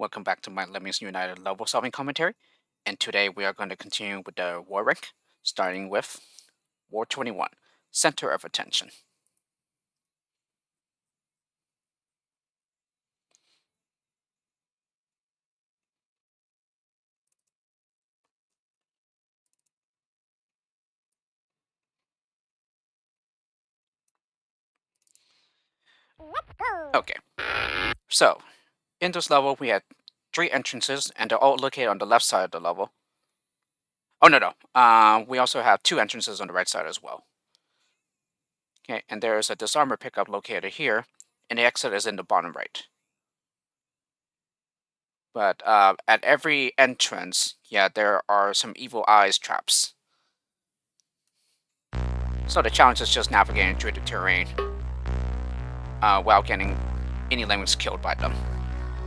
Welcome back to my Lemmings United level solving commentary. And today we are going to continue with the war rank, starting with War 21, Center of Attention. Okay, so in this level we had 3 entrances and they're all located on the left side of the level. Oh, no. We also have 2 entrances on the right side as well. Okay, and there's a disarmer pickup located here, and the exit is in the bottom right. But at every entrance, yeah, there are some evil eyes traps. So the challenge is just navigating through the terrain while getting any lemmings killed by them.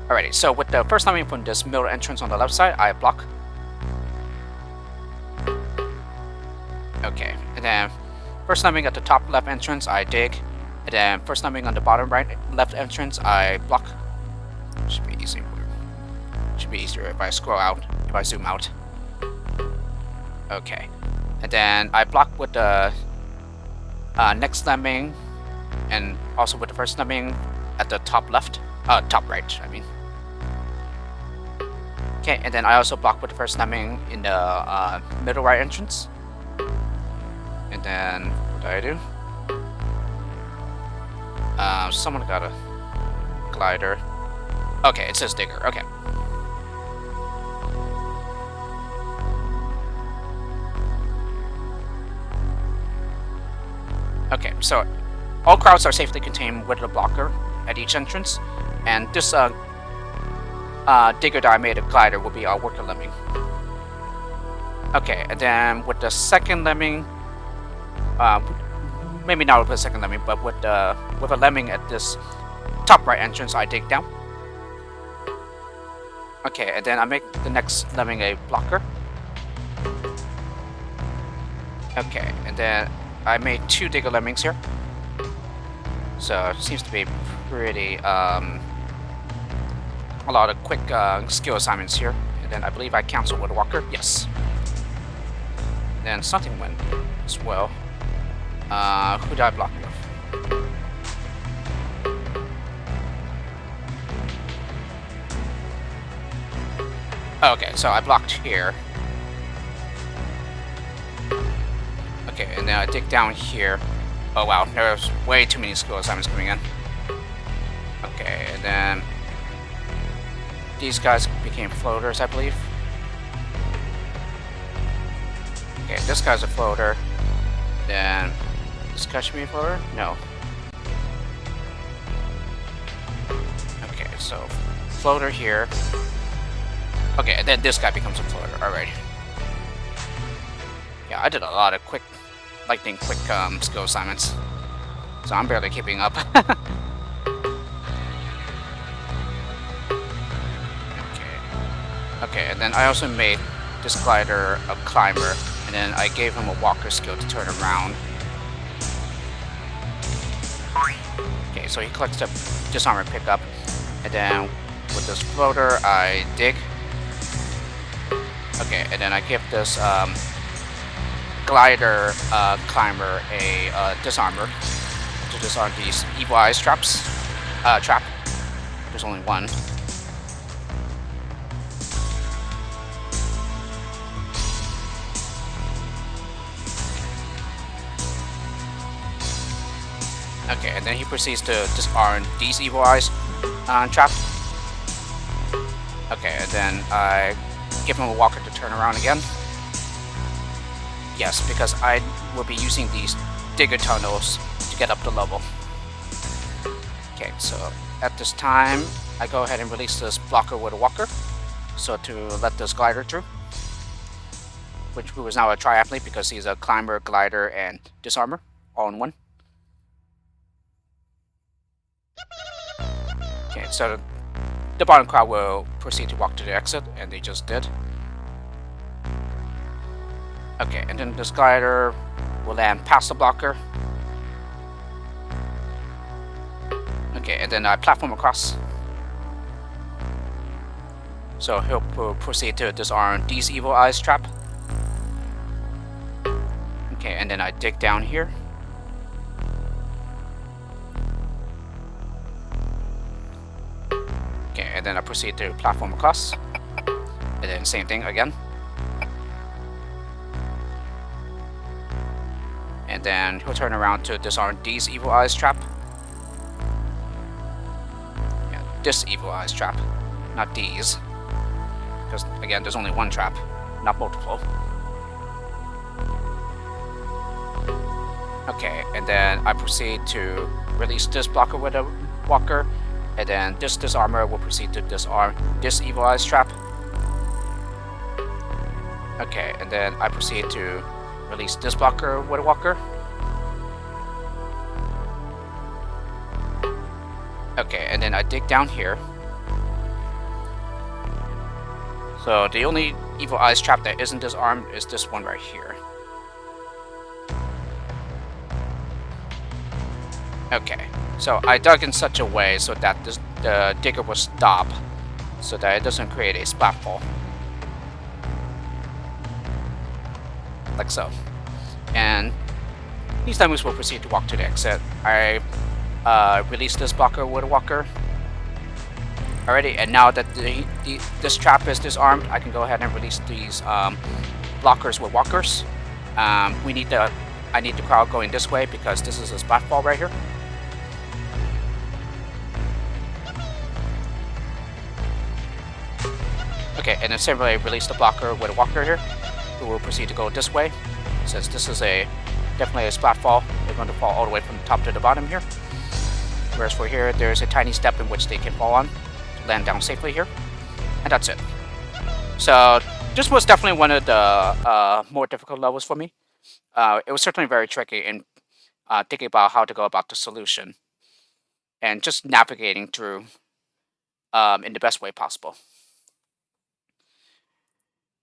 Alrighty, so with the first lemming from this middle entrance on the left side, I block. Okay, and then first lemming at the top left entrance, I dig. And then first lemming on the bottom right left entrance, I block. Should be easier. Should be easier if I scroll out, if I zoom out. Okay, and then I block with the next lemming, and also with the first lemming at the top left, top right, I mean. Okay, and then I also block with the first lemming in the middle right entrance. And then, what did I do? Someone got a glider. Okay, it says digger, okay. Okay, so all crowds are safely contained with a blocker at each entrance, and this digger that I made a glider will be our worker lemming. Okay, and then with the second lemming, maybe not with the second lemming, but with a lemming at this top right entrance, I dig down. Okay, and then I make the next lemming a blocker. Okay, and then I made 2 digger lemmings here. So it seems to be pretty a lot of quick skill assignments here. And then I believe I cancel with a walker. Yes. And then something went as well. Who did I block with? Okay, so I blocked here. Okay, and then I dig down here. Oh wow, there's way too many skill assignments coming in. Okay, and then these guys became floaters, I believe. Okay, this guy's a floater. Then this guy should be a floater? No. Okay, so floater here. Okay, and then this guy becomes a floater. Alright. Yeah, I did a lot of lightning quick skill assignments. So I'm barely keeping up. Okay, and then I also made this glider a climber, and then I gave him a walker skill to turn around. Okay, so he collects the disarmer pickup, and then with this floater I dig. Okay, and then I give this glider climber a disarmer to disarm these evil eyes traps. Trap. There's only one. Okay, and then he proceeds to disarm these evil eyes trap. Okay, and then I give him a walker to turn around again. Yes, because I will be using these digger tunnels to get up the level. Okay, so at this time, I go ahead and release this blocker with a walker, so to let this glider through, who is now a triathlete because he's a climber, glider, and disarmer, all in one. Okay, so the bottom crowd will proceed to walk to the exit, and they just did. Okay, and then this glider will land past the blocker. Okay, and then I platform across. So he'll proceed to disarm these evil eyes trap. Okay, and then I dig down here. Okay, and then I proceed to platform across. And then same thing again. And then he'll turn around to disarm these evil eyes trap. Yeah, this evil eyes trap, not these. Because again, there's only one trap, not multiple. Okay, and then I proceed to release this blocker with a walker, and then this disarmer will proceed to disarm this evil eyes trap. Okay, and then I proceed to release this blocker with a walker. Okay, and then I dig down here. So the only evil eyes trap that isn't disarmed is this one right here. Okay, so I dug in such a way so that the digger will stop, so that it doesn't create a splatfall. Like so. And these lemmings will proceed to walk to the exit. I release this blocker with a walker. Alrighty, and now that this trap is disarmed, I can go ahead and release these blockers with walkers. I need the crowd going this way because this is a splatfall right here. Okay, and then similarly release the blocker with a walker here, who will proceed to go this way. Since this is definitely a splatfall, they're going to fall all the way from the top to the bottom here. Whereas for here, there's a tiny step in which they can fall on to land down safely here. And that's it. So this was definitely one of the more difficult levels for me. It was certainly very tricky in thinking about how to go about the solution. And just navigating through in the best way possible.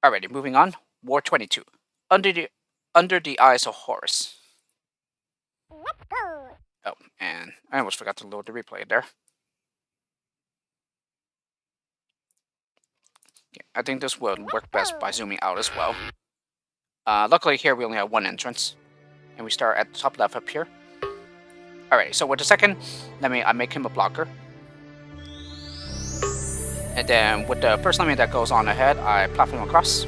Alrighty, moving on. War 22. Under the Eyes of Horus. Oh, and I almost forgot to load the replay there. Okay, I think this would work best by zooming out as well. Luckily here we only have one entrance. And we start at the top left up here. Alright, so with the second, I make him a blocker. And then with the first lemming that goes on ahead, I platform across.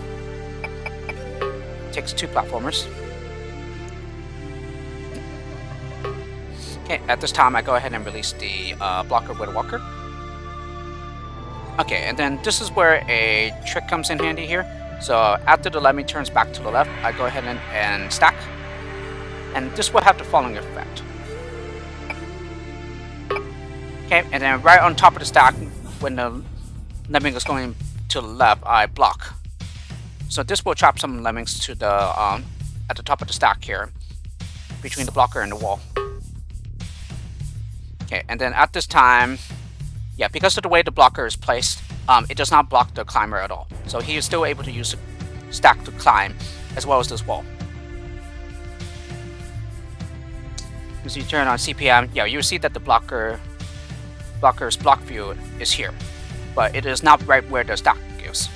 Takes 2 platformers. Okay, at this time I go ahead and release the blocker with a walker. Okay, and then this is where a trick comes in handy here. So after the lemming turns back to the left, I go ahead and stack. And this will have the following effect. Okay, and then right on top of the stack, when the lemming is going to the left, I block. So this will trap some lemmings to the at the top of the stack here, between the blocker and the wall. Okay, and then at this time, yeah, because of the way the blocker is placed, it does not block the climber at all. So he is still able to use the stack to climb, as well as this wall. As you turn on CPM, yeah, you see that the blocker's block view is here, but it is not right where the stack is.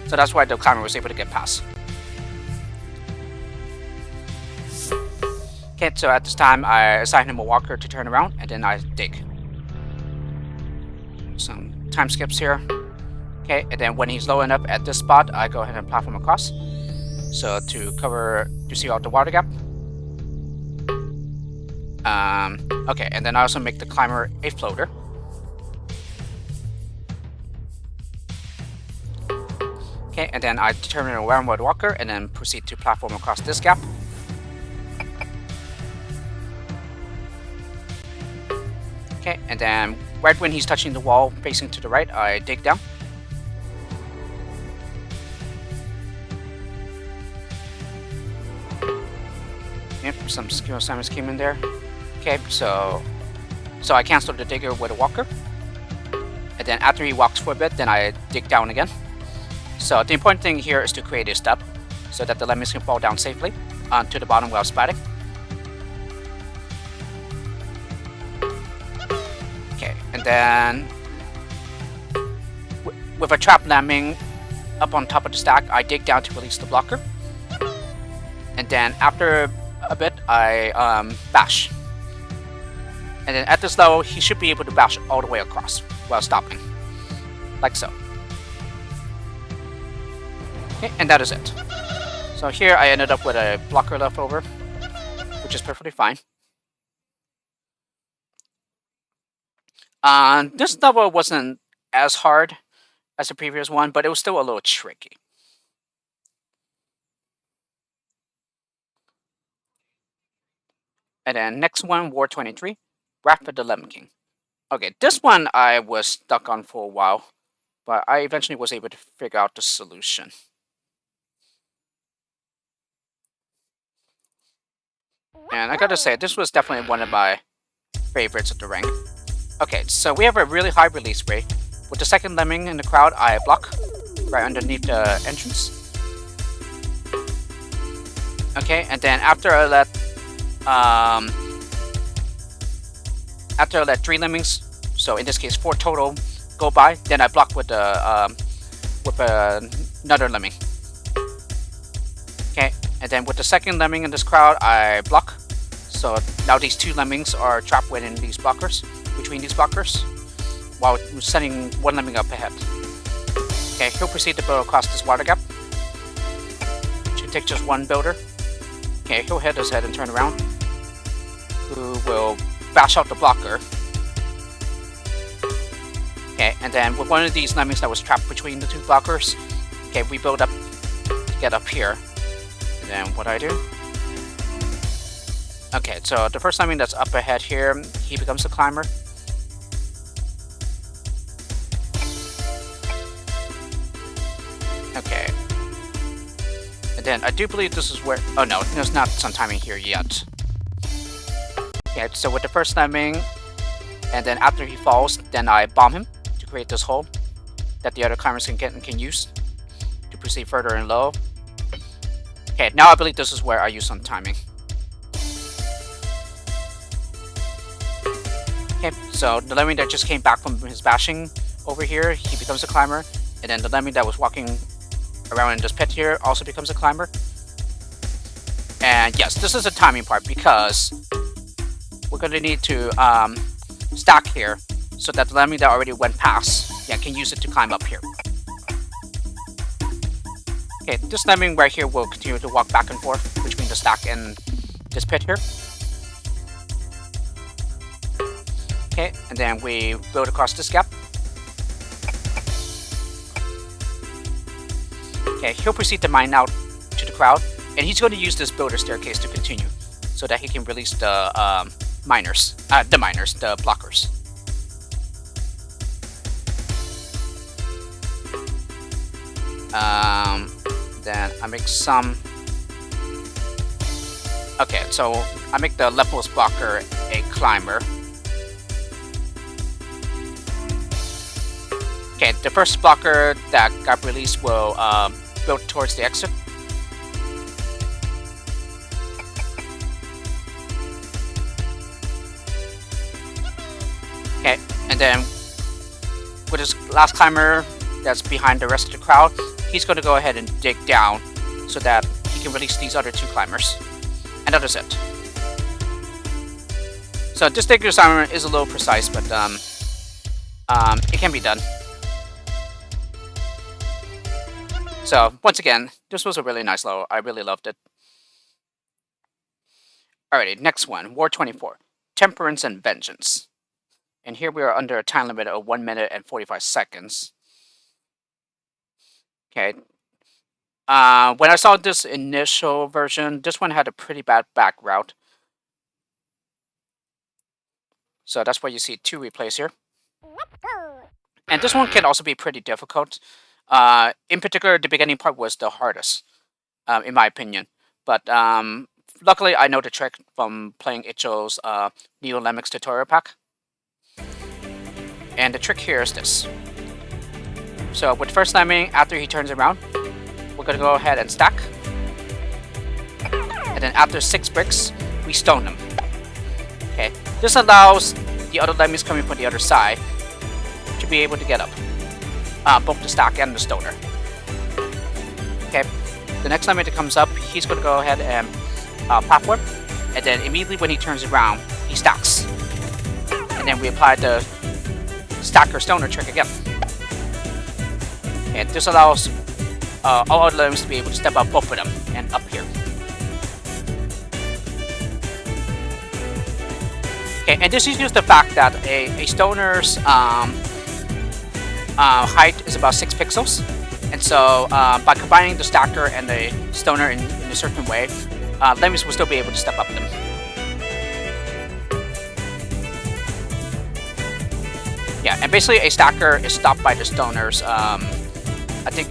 So that's why the climber was able to get past. Okay, so at this time I assign him a walker to turn around, and then I dig. Some time skips here. Okay, and then when he's low enough at this spot, I go ahead and platform across. So to see out the water gap. Okay, and then I also make the climber a floater. Okay, and then I determine a downward walker and then proceed to platform across this gap. Okay, and then right when he's touching the wall facing to the right, I dig down. Yep, some skill assignments came in there. Okay, so I cancel the digger with a walker. And then after he walks for a bit, then I dig down again. So the important thing here is to create a step so that the lemmings can fall down safely to the bottom while splatting. Okay, and then with a trap lemming up on top of the stack, I dig down to release the blocker. And then after a bit, I bash. And then at this level, he should be able to bash all the way across while stopping. Like so. Okay, and that is it. So here I ended up with a blocker left over, which is perfectly fine. This level wasn't as hard as the previous one, but it was still a little tricky. And then next one, War 23, Wrath of the Lemon King. Okay, this one I was stuck on for a while, but I eventually was able to figure out the solution. And I gotta say, this was definitely one of my favorites of the rank. Okay, so we have a really high release rate. With the second lemming in the crowd, I block right underneath the entrance. Okay, and then after I let 3 lemmings, so in this case 4 total, go by, then I block with another lemming. Okay, and then with the second lemming in this crowd, I block. So now these 2 lemmings are trapped within these blockers, between these blockers, while sending 1 lemming up ahead. Okay, he'll proceed to build across this water gap. Should take just 1 builder. Okay, he'll hit his head and turn around. Who will bash out the blocker. Okay, and then with one of these lemmings that was trapped between the 2 blockers, okay, we build up to get up here. And then what I do? Okay, so the first lemming that's up ahead here, he becomes a climber. Okay. And then I do believe this is where... Oh no, there's not some timing here yet. Okay, so with the first lemming, and then after he falls, then I bomb him to create this hole that the other climbers can get and can use to proceed further and low. Okay, now I believe this is where I use some timing. Okay, so the lemming that just came back from his bashing over here, he becomes a climber. And then the lemming that was walking around in this pit here also becomes a climber. And yes, this is a timing part because we're going to need to stack here so that the lemming that already went past can use it to climb up here. Okay, this lemming right here will continue to walk back and forth between the stack and this pit here. Okay, and then we build across this gap. Okay, he'll proceed to mine out to the crowd, and he's going to use this builder staircase to continue, so that he can release the the blockers. Then I make some... Okay, so I make the leftmost blocker a climber. Okay, the first blocker that got released will build towards the exit. Okay, and then with his last climber that's behind the rest of the crowd, he's going to go ahead and dig down so that he can release these other 2 climbers. And that is it. So this dig disarmer is a little precise, but it can be done. So, once again, this was a really nice level. I really loved it. Alrighty, next one. War 24. Temperance and Vengeance. And here we are under a time limit of 1 minute and 45 seconds. Okay. When I saw this initial version, this one had a pretty bad back route. So that's why you see 2 replays here. And this one can also be pretty difficult. In particular, the beginning part was the hardest, in my opinion. But luckily, I know the trick from playing Icho's Neo Lemmings tutorial pack. And the trick here is this. So with first lemming, after he turns around, we're going to go ahead and stack. And then after 6 bricks, we stone them. Okay, this allows the other lemmings coming from the other side to be able to get up. both the stack and the stoner. Okay, the next lemming that comes up, he's going to go ahead and platform, and then immediately when he turns around, he stacks. And then we apply the stacker stoner trick again. And this allows all other lemmings to be able to step up both of them and up here. Okay, and this is just the fact that a stoner's height is about 6 pixels. And so by combining the stacker and the stoner in a certain way, lemmings will still be able to step up them. Yeah, and basically a stacker is stopped by the stoners. I think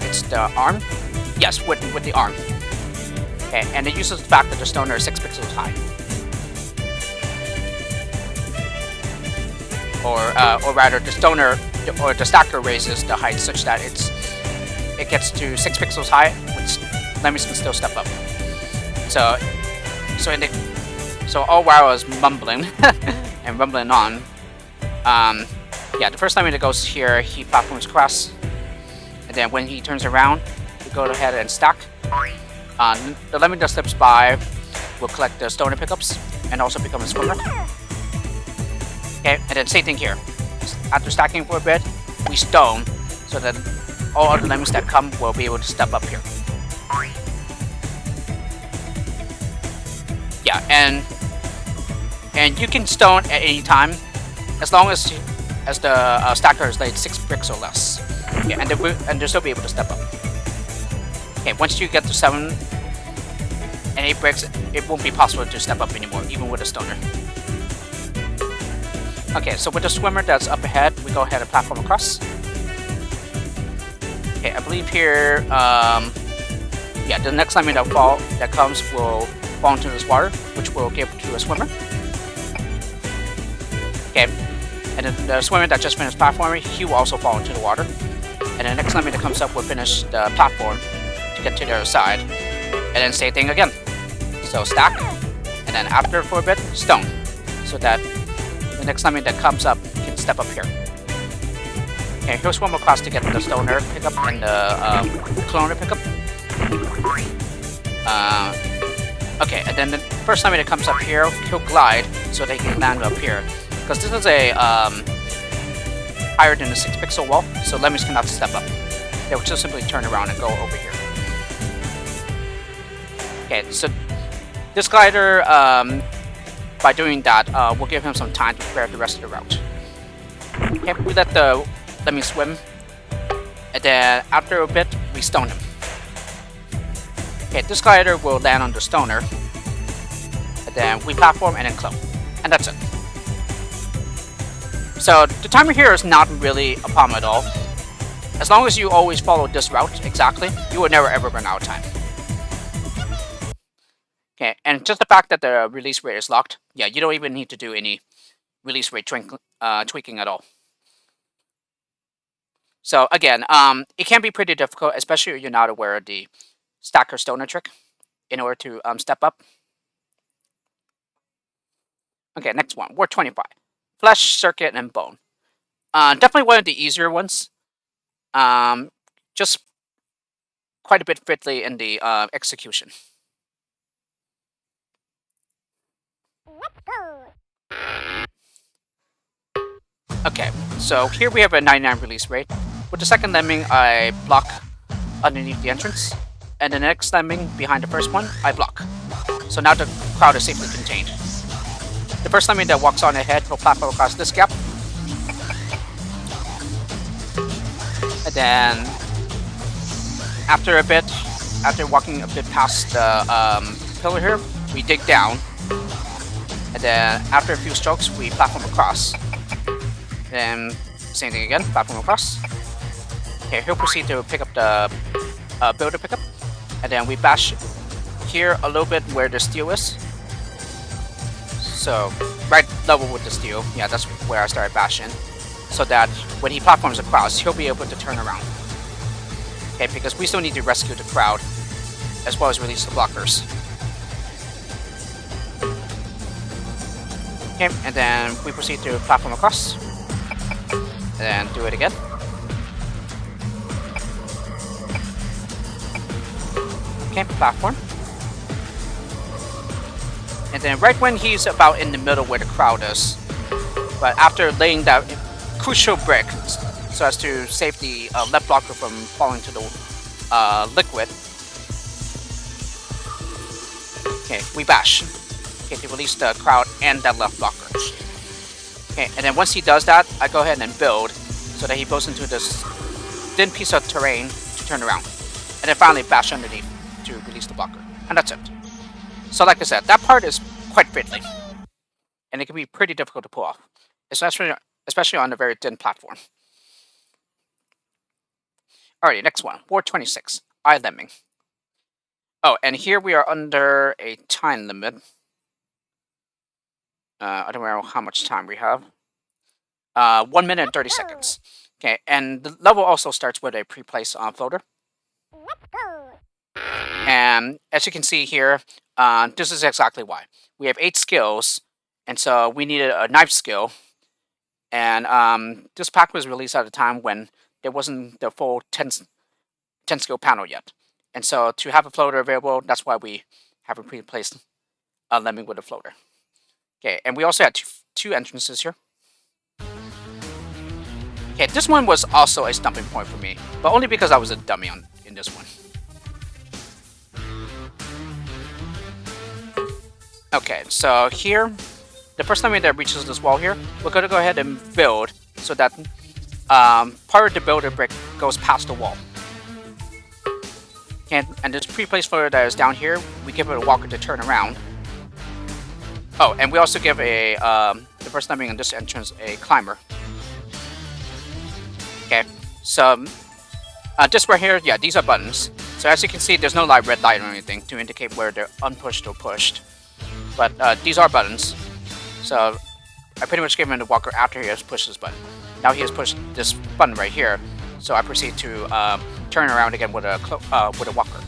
it's the arm. Yes, with the arm. Okay, and it uses the fact that the stoner is 6 pixels high. Or rather, the stoner or the stacker raises the height such that it gets to 6 pixels high, which lemmings can still step up. So all while I was mumbling and rumbling on, yeah, the first lemming that goes here, he platforms across, and then when he turns around, we go ahead and stack. The lemming that slips by will collect the stoner pickups and also become a swimmer. Okay, and then same thing here. After stacking for a bit, we stone so that all other lemmings that come will be able to step up here. Yeah, and you can stone at any time as long as the stacker is laid 6 bricks or less. Okay, and they'll still be able to step up. Okay, once you get to 7 and 8 bricks, it won't be possible to step up anymore, even with a stoner. Okay, so with the swimmer that's up ahead, we go ahead and platform across. Okay, I believe here, yeah, the next lemming that comes will fall into this water, which will give to a swimmer. Okay, and then the swimmer that just finished platforming, he will also fall into the water. And the next lemming that comes up will finish the platform to get to the other side. And then same thing again. So stack, and then after for a bit, stone. So that the next lemming that comes up can step up here. Okay, he'll swim across to get the stoner pickup and the cloner pickup. Okay, and then the first lemming that comes up here, he'll glide so they can land up here. Because this is a higher than the 6 pixel wall, so lemmings cannot step up. They will just simply turn around and go over here. Okay, so this glider, by doing that, will give him some time to prepare the rest of the route. Okay, we let the lemming swim, and then after a bit, we stone him. Okay, this glider will land on the stoner, and then we platform and then clone, and that's it. So the timer here is not really a problem at all. As long as you always follow this route exactly, you will never ever run out of time. Okay, and just the fact that the release rate is locked, yeah, you don't even need to do any release rate tweaking at all. So again, it can be pretty difficult, especially if you're not aware of the stacker stoner trick in order to step up. Okay, next one, Ward 25. Flesh, circuit, and bone. Definitely one of the easier ones. Just quite a bit fiddly in the execution. Okay, so here we have a 99 release rate. With the second lemming, I block underneath the entrance, and the next lemming behind the first one, I block. So now the crowd is safely contained. The first lemming that walks on ahead will platform across this gap. And then, after walking a bit past the pillar here, we dig down. And then, after a few strokes, we platform across. Then, same thing again, platform across. Okay, he'll proceed to pick up the builder pickup. And then we bash here a little bit where the steel is. So, right level with the steel. Yeah, that's where I started bashing. So that when he platforms across, he'll be able to turn around. Okay, because we still need to rescue the crowd, as well as release the blockers. Okay, and then we proceed to platform across. And then do it again. Okay, platform. And then right when he's about in the middle where the crowd is, but after laying that crucial brick so as to save the left blocker from falling to the liquid, okay, we bash. Okay, to release the crowd and that left blocker. Okay, and then once he does that, I go ahead and build so that he goes into this thin piece of terrain to turn around. And then finally bash underneath to release the blocker. And that's it. So like I said, that part is quite fiddly. And it can be pretty difficult to pull off. Especially on a very thin platform. Alrighty, next one. War 26. Lemming. Oh, and here we are under a time limit. I don't know how much time we have. 1 minute and 30 seconds. Okay, and the level also starts with a pre-placed floater. And as you can see here, this is exactly why. We have 8 skills, and so we needed a knife skill. And this pack was released at a time when there wasn't the full 10 skill panel yet. And so to have a floater available, that's why we have a pre-placed Lemming with a floater. Okay, and we also had two entrances here. Okay, this one was also a stumping point for me, but only because I was a dummy in this one. Okay, so here, the first time that reaches this wall here, we're going to go ahead and build so that part of the builder brick goes past the wall. And this pre-placed floater that is down here, we give it a walker to turn around. Oh, and we also give the first time in this entrance a climber. Okay, so this right here, yeah, these are buttons. So as you can see, there's no red light or anything to indicate where they're unpushed or pushed. But these are buttons. So I pretty much gave him the walker after he has pushed this button. Now he has pushed this button right here. So I proceed to turn around again with a walker.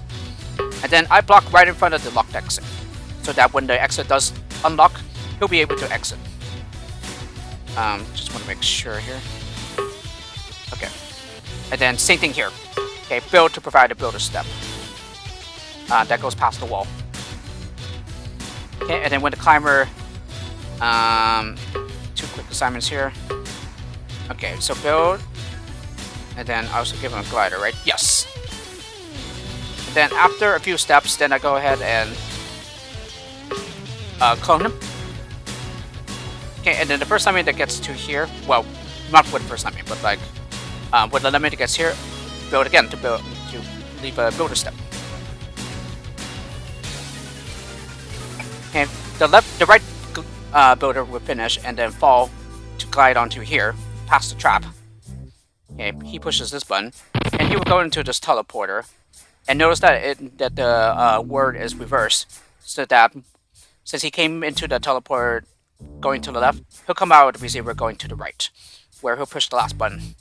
And then I block right in front of the locked exit. So that when the exit does unlock, he'll be able to exit. Just want to make sure here. Okay. And then same thing here. Okay, build to provide a builder step. That goes past the wall. Okay, and then when the climber, 2 quick assignments here. Okay, so build, and then I also give him a glider, right? Yes. And then after a few steps, then I go ahead and clone him. Okay, and then the first time that gets to here, well, not with the first time, but like when the limit gets here, build again to leave a builder step. Okay, the right builder will finish and then fall to glide onto here, past the trap. Okay, he pushes this button, and he will go into this teleporter. And notice that the word is reversed, so that since he came into the teleporter going to the left, he'll come out of the receiver going to the right, where he'll push the last button.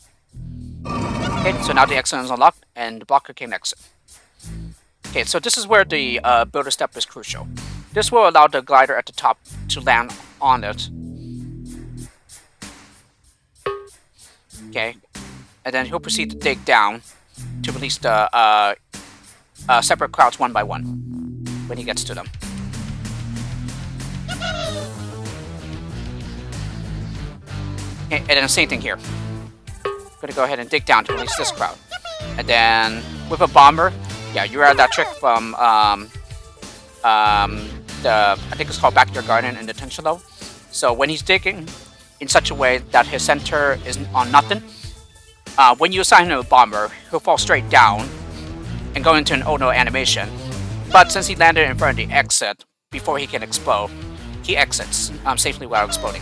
Okay, so now the exit is unlocked, and the blocker can exit. Okay, so this is where the builder step is crucial. This will allow the glider at the top to land on it. Okay, and then he'll proceed to dig down to release the separate crowds one by one when he gets to them. Okay, and then same thing here. Gonna go ahead and dig down to release this crowd. And then with a bomber, yeah, you add that trick from I think it's called Backyard Garden in the tension level. So when he's digging in such a way that his center is on nothing, when you assign him a bomber, he'll fall straight down and go into an oh no animation. But since he landed in front of the exit before he can explode, he exits safely without exploding.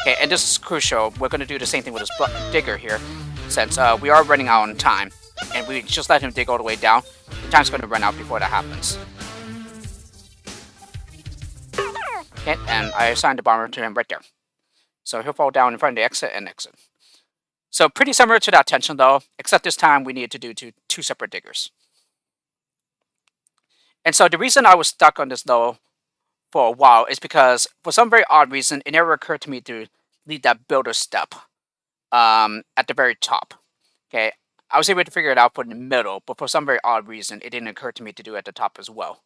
Okay, and this is crucial. We're going to do the same thing with this digger here, since we are running out on time, and we just let him dig all the way down. The time's going to run out before that happens. Okay, and I assigned the bomber to him right there. So he'll fall down in front of the exit and exit. So pretty similar to that tension though, except this time we needed to do two separate diggers. And so the reason I was stuck on this level for a while is because for some very odd reason, it never occurred to me to leave that builder step at the very top. Okay, I was able to figure it out for the middle, but for some very odd reason, it didn't occur to me to do it at the top as well.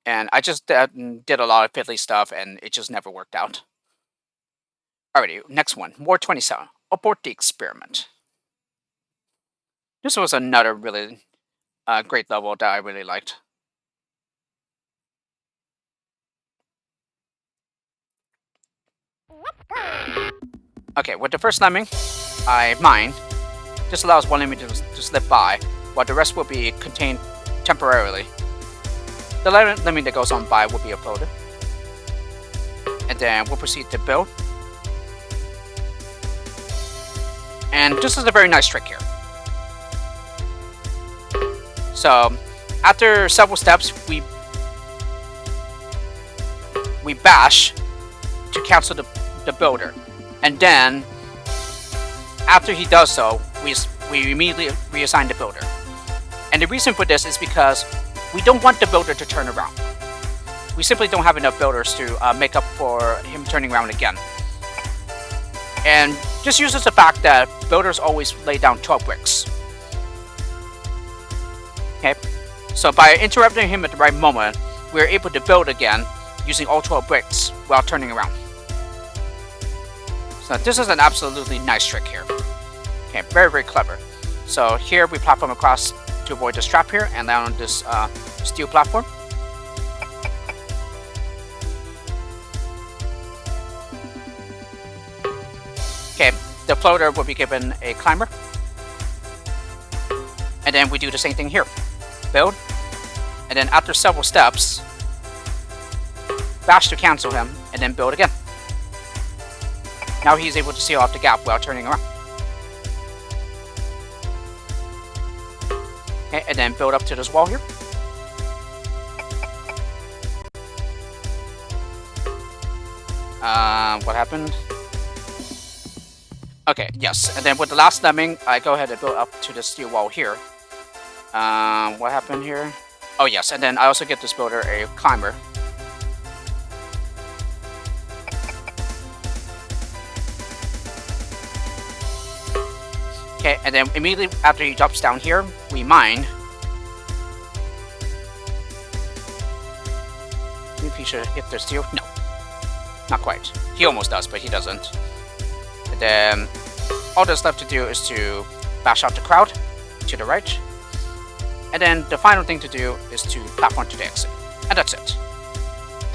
And I just did a lot of fiddly stuff, and it just never worked out. Alrighty, next one. More 27. Abort the experiment. This was another really great level that I really liked. Okay, with the first lemming, I mine. This allows one lemming to slip by, while the rest will be contained temporarily. The lemming that goes on by will be uploaded. And then we'll proceed to build. And this is a very nice trick here. So, after several steps, we bash to cancel the builder. And then, after he does so, we immediately reassign the builder. And the reason for this is because we don't want the builder to turn around. We simply don't have enough builders to make up for him turning around again. And this uses the fact that builders always lay down 12 bricks. Okay, so by interrupting him at the right moment, we're able to build again using all 12 bricks while turning around. So this is an absolutely nice trick here. Okay, very, very clever. So here we platform across to avoid this trap here and land on this steel platform. Okay, the floater will be given a climber. And then we do the same thing here. Build. And then after several steps, bash to cancel him, and then build again. Now he's able to seal off the gap while turning around. Okay, and then build up to this wall here. What happened? Okay, yes, and then with the last lemming, I go ahead and build up to the steel wall here. What happened here? Oh yes, and then I also get this builder a climber. Okay, and then immediately after he drops down here, we mine. Maybe he should hit the steel. No, not quite. He almost does, but he doesn't. And then all that's left to do is to bash out the crowd to the right. And then the final thing to do is to platform to the exit. And that's it.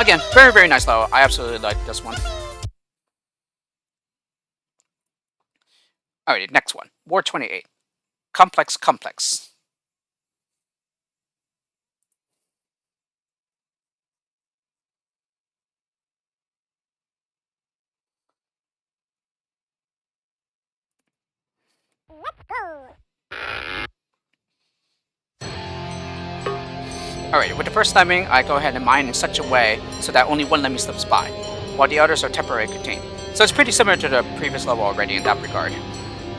Again, very, very nice level. I absolutely like this one. Alrighty, next one. War 28. Complex. Let's go. Alright, with the first lemming, I go ahead and mine in such a way so that only one lemming slips by, while the others are temporarily contained. So it's pretty similar to the previous level already in that regard.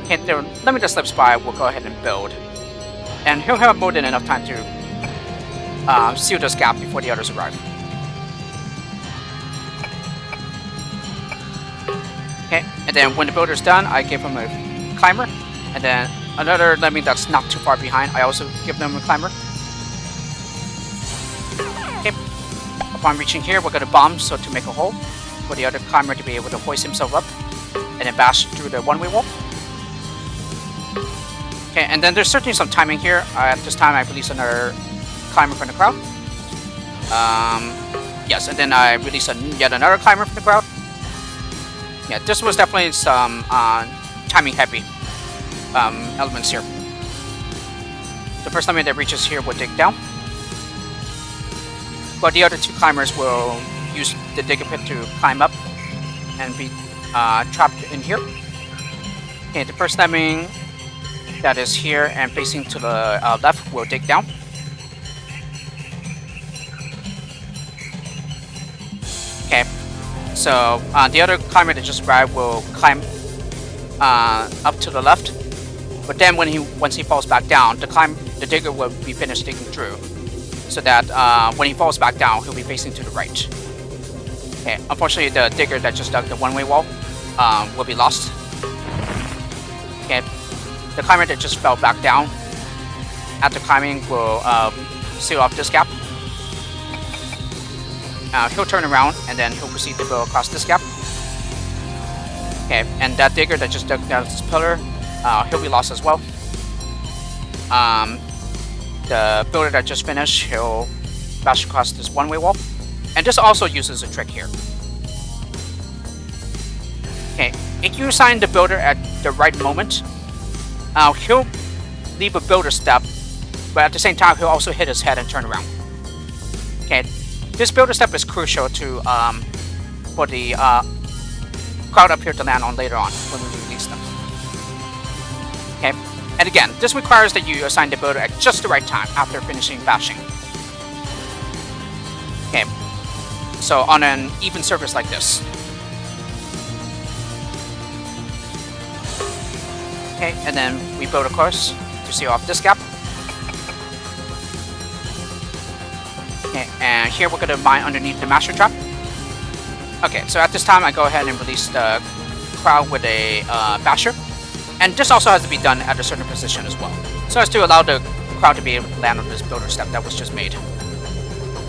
Okay, the lemming that slips by, we'll go ahead and build. And he'll have more than enough time to seal this gap before the others arrive. Okay, and then when the builder's done, I give him a climber. And then another lemming that's not too far behind, I also give them a climber. Okay, upon reaching here, we're going to bomb so to make a hole for the other climber to be able to hoist himself up and then bash through the one-way wall. Okay, and then there's certainly some timing here. At this time, I release another climber from the crowd. Yes, and then I release yet another climber from the crowd. Yeah, this was definitely some timing-heavy elements here. The first lemming that reaches here will dig down, but the other two climbers will use the digger pit to climb up and be trapped in here. Okay, the first lemming that is here and facing to the left will dig down. Okay, so the other climber that just arrived will climb up to the left, but then once he falls back down, the digger will be finished digging through, so that when he falls back down, he'll be facing to the right. Okay, unfortunately, the digger that just dug the one-way wall will be lost. Okay, the climber that just fell back down after climbing will seal off this gap. He'll turn around and then he'll proceed to go across this gap. Okay, and that digger that just dug down this pillar, he'll be lost as well. The builder that just finished, he'll bash across this one-way wall. And this also uses a trick here. Okay, if you assign the builder at the right moment, he'll leave a builder step, but at the same time, he'll also hit his head and turn around. Okay, this builder step is crucial to for the crowd up here to land on later on when we release them. Okay, and again, this requires that you assign the builder at just the right time after finishing bashing. Okay, so on an even surface like this. Okay, and then we build a course to seal off this gap. Okay, and here we're going to mine underneath the master trap. Okay, so at this time I go ahead and release the crowd with a basher. And this also has to be done at a certain position as well, so as to allow the crowd to be able to land on this builder step that was just made.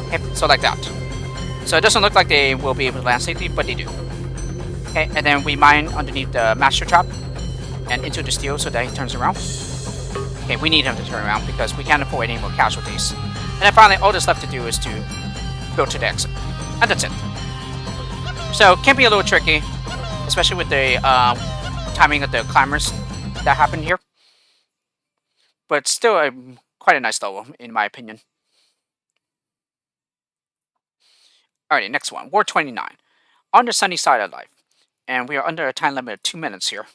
Okay, so like that. So it doesn't look like they will be able to land safely, but they do. Okay, and then we mine underneath the master trap and into the steel so that he turns around. Okay, we need him to turn around because we can't afford any more casualties. And then finally, all that's left to do is to build to the exit. And that's it. So, can be a little tricky, especially with the timing of the climbers that happened here. But still quite a nice level, in my opinion. Alrighty, next one. War 29. On the sunny side of life. And we are under a time limit of 2 minutes here.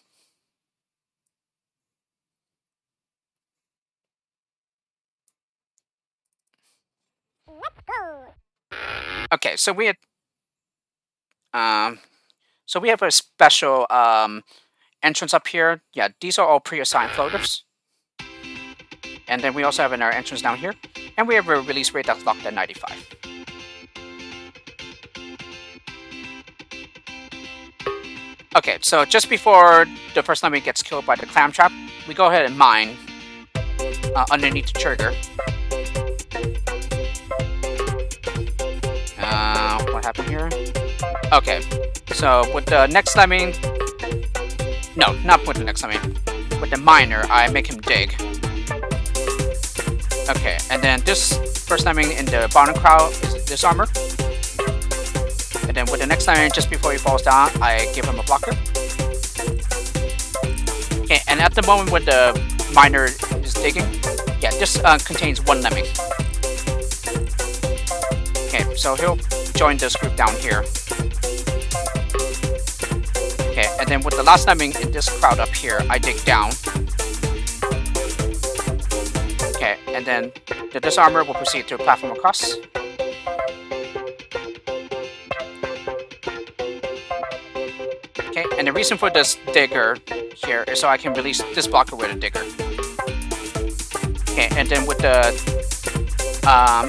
Let's go. Okay, so we have a special entrance up here. Yeah, these are all pre-assigned floaters. And then we also have our entrance down here. And we have a release rate that's locked at 95. Okay, so just before the first lemming gets killed by the clam trap, we go ahead and mine underneath the trigger. What happened here? Okay, so with the next lemming... No, not with the next lemming. With the miner, I make him dig. Okay, and then this first lemming in the bottom crowd is a disarmer. And then with the next lemming, just before he falls down, I give him a blocker. Okay, and at the moment when the miner is digging, yeah, this contains one lemming. Okay, so he'll join this group down here. Okay, and then with the last lemming in this crowd up here, I dig down. Okay, and then the disarmer will proceed to platform across. Okay, and the reason for this digger here is so I can release this blocker with a digger. Okay, and then with the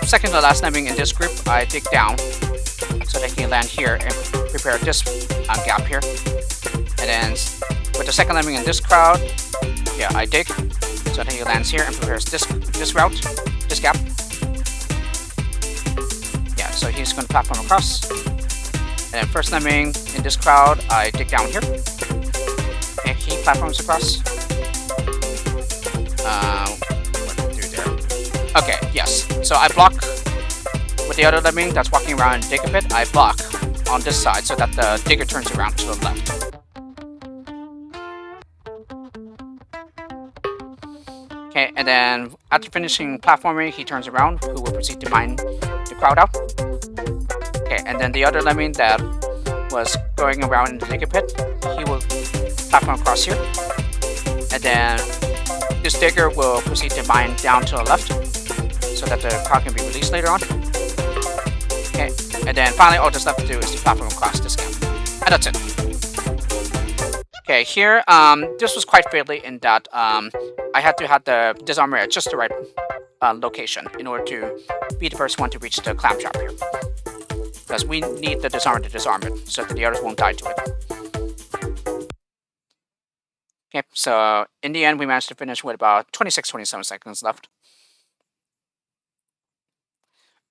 second to last lemming in this group, I dig down so they can land here and prepare this gap here. And then with the second lemming in this crowd, yeah, I dig so that he lands here and prepares this route, this gap. Yeah, so he's going to platform across. And then first lemming in this crowd, I dig down here. Okay, he platforms across. What to do there? Okay, yes. So I block with the other lemming that's walking around and dig a bit. I block on this side so that the digger turns around to the left. Okay, and then after finishing platforming, he turns around, who will proceed to mine the crowd out. Okay, and then the other lemming that was going around in the digger pit, he will platform across here. And then this digger will proceed to mine down to the left, so that the crowd can be released later on. Okay, and then finally all that's left to do is to platform across this gap. And that's it. Okay, here, this was quite fiddly in that I had to have the disarmer at just the right location in order to be the first one to reach the clam trap here. Because we need the disarmer to disarm it, so that the others won't die to it. Okay, so in the end, we managed to finish with about 26-27 seconds left.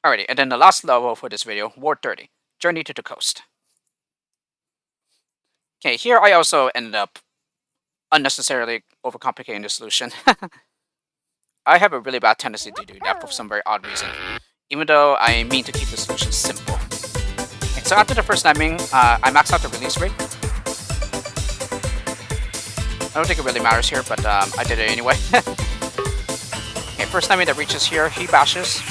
Alrighty, and then the last level for this video, Ward 30, Journey to the Coast. Okay, here I also ended up unnecessarily overcomplicating the solution. I have a really bad tendency to do that for some very odd reason, even though I mean to keep the solution simple. Okay, so after the first lemming, I maxed out the release rate. I don't think it really matters here, but I did it anyway. Okay, first lemming that reaches here, he bashes.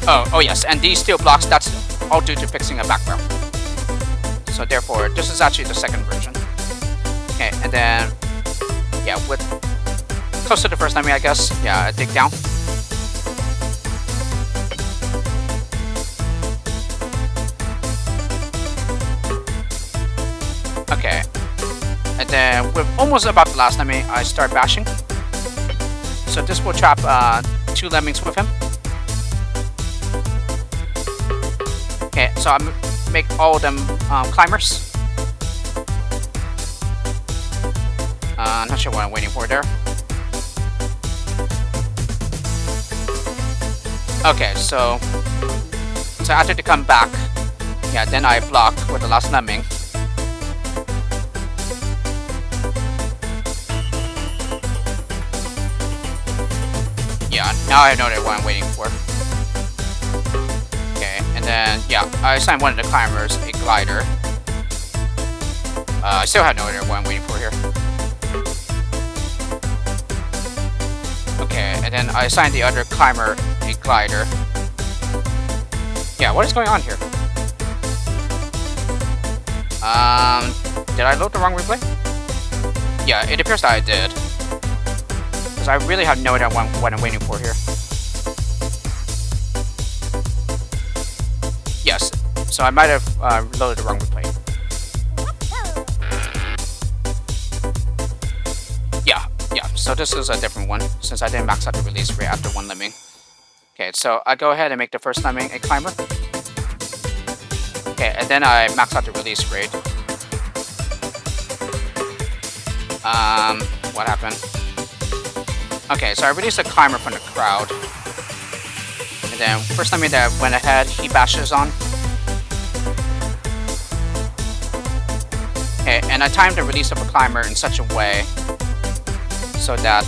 Oh yes, and these steel blocks, that's all due to fixing a background. So therefore, this is actually the second version. Okay, and then, yeah, with close to the first lemming, I guess. Yeah, dig down. Okay, and then with almost about the last lemming, I start bashing. So this will trap 2 lemmings with him. Okay, so I make all of them climbers. Not sure what I'm waiting for there. Okay, so after they come back, yeah, then I block with the last lemming. Yeah, now I know what I'm waiting for. Okay, and then, yeah, I assigned one of the climbers a glider. I still have no idea what I'm waiting for here. Okay, and then I assigned the other climber a glider. Yeah, what is going on here? Did I load the wrong replay? Yeah, it appears that I did. Because I really have no idea what I'm waiting for here. Yes, so I might have loaded the wrong replay. Yeah, so this is a different one, since I didn't max out the release rate after 1 lemming. Okay, so I go ahead and make the first lemming a climber. Okay, and then I max out the release rate. What happened? Okay, so I released a climber from the crowd. And then first lemming that went ahead, he bashes on. Okay, and I timed the release of a climber in such a way so that,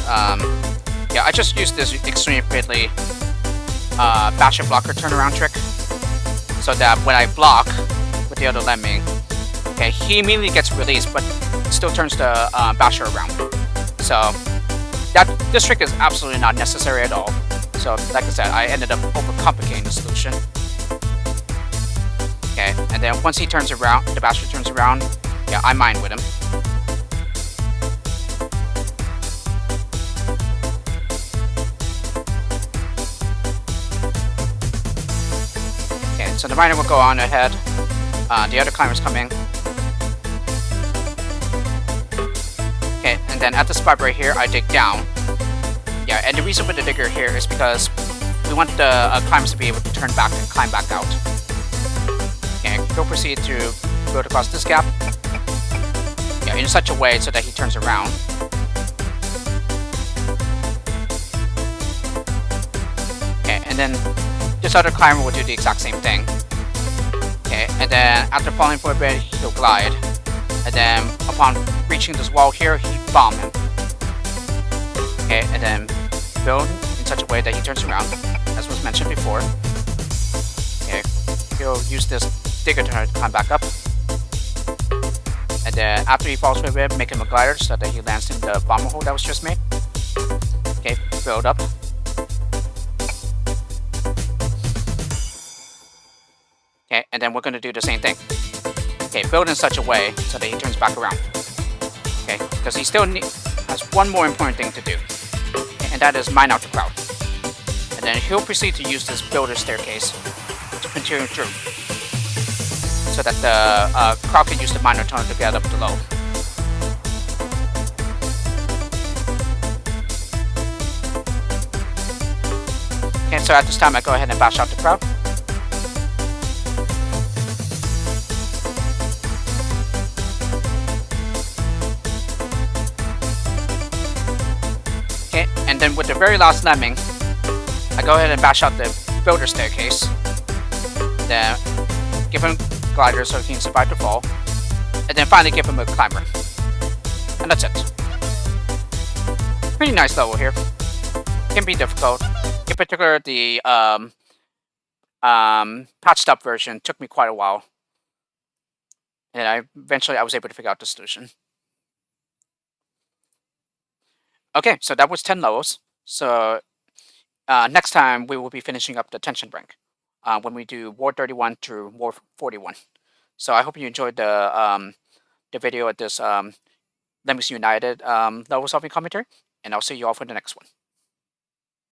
yeah, I just used this extreme fiddly basher blocker turnaround trick, so that when I block with the other lemming, okay, he immediately gets released, but still turns the basher around. So this trick is absolutely not necessary at all. So like I said, I ended up overcomplicating the solution. Okay, and then once he turns around, the basher turns around, yeah, I mine with him. Okay, so the miner will go on ahead. The other climbers come in. Okay, and then at the spot right here, I dig down. Yeah, and the reason for the digger here is because we want the climbers to be able to turn back and climb back out. Okay, go proceed to build across this gap. Yeah, in such a way so that he turns around. Okay, and then this other climber will do the exact same thing. Okay, and then after falling for a bit, he'll glide. And then upon reaching this wall here, he bomb him. Okay, and then build in such a way that he turns around, as was mentioned before. Okay, he'll use this digger to climb back up. And then after he falls for a bit, make him a glider so that he lands in the bomber hole that was just made. Okay, build up. Okay, and then we're going to do the same thing. Okay, build in such a way so that he turns back around. Okay, because he still has one more important thing to do. Okay, and that is mine out the crowd. And then he'll proceed to use this builder staircase to continue through, so that the crowd can use the miner tunnel to get up below. Okay, so at this time I go ahead and bash out the crowd. then with the very last lemming, I go ahead and bash out the builder staircase. Then give him gliders so he can survive the fall. And then finally give him a climber. And that's it. Pretty nice level here. Can be difficult. In particular, the patched up version took me quite a while. And eventually I was able to figure out the solution. Okay, so that was 10 levels. So next time we will be finishing up the tension rank when we do War 31 to War 41. So I hope you enjoyed the video of this Lemmings United level solving commentary, and I'll see you all for the next one.